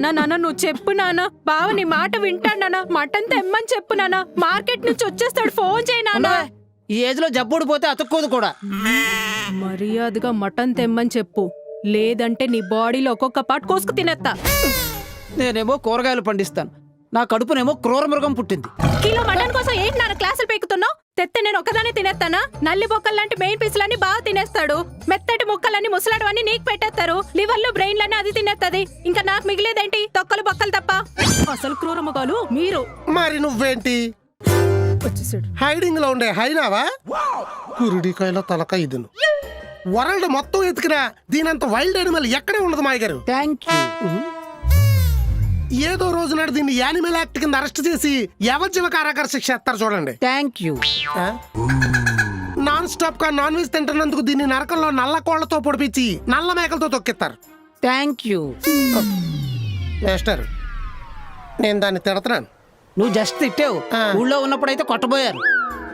నాన్న నువ్వు చెప్పు నాన్న. బావ నీ మాట వింటాడు నాన్న. మటన్ తెమ్మని చెప్పు నాన్న. మార్కెట్ నుంచి వచ్చేస్తాడు. ఫోన్ చేయి నాన్న. ఈ ఏజ్ లో జబ్బుడిపోతే అతుక్కోదు కూడా. మర్యాదగా మటన్ తెమ్మని చెప్పు, లేదంటే నీ బాడీలో ఒక్కొక్క పాటు కోసుకు తినేస్తా. నేనేమో కూరగాయలు పండిస్తాను, నా కడుపునేమో క్రూర మృగం పుట్టింది. కిలో మటన్ కోసం ఏంటి నాన్న క్లాసులు పెక్కుతున్నావు? తెత్తే నేను ఒక్కదాన్ని తినేస్తానా? నల్లి బొక్కలు లాంటి మెయిన్ పీసులన్నీ బాగా తినేస్తాడు. మెత్తటి ముక్కలన్నీ ముసలాడవన్నీ నీకు పెట్టేస్తారు. లివర్లు బ్రెయిన్లన్నీ అది తినేస్తుంది. ఇంకా నాకు మిగిలేదేంటి? తొక్కలు బొక్కలు తప్ప. అసలు క్రూర మగాలు మీరు. మరి నువ్వేంటి వచ్చేసాడు. హైడింగ్ లో ఉండే హైనావా? కురుడికాయలో తలక ఇదును. వరల్డ్ మొత్తం ఎతికినా దీనంత వైల్డ్ యానిమల్ ఎక్కడే ఉండదు మాయ గారు. Thank you. ఏదో రోజు నాడు దీన్ని యానిమల్ యాక్ట్ కింద అరెస్ట్ చేసి యావజ్జీవ కారాగార శిక్ష ఎత్తారు చూడండి. Thank you. నాన్ స్టాప్ గా నాన్ వెజ్ తింటున్నందుకు దీన్ని నరకంలో నల్ల కోళ్లతో పొడిపించి నల్ల మేకలతో తొక్కిస్తారు. Thank you. మాస్టర్, నేను దాన్ని తిడతాను. నువ్వు జస్ట్ తిట్టావు, ఊళ్ళో ఉన్నప్పుడైతే కొట్టబోయారు.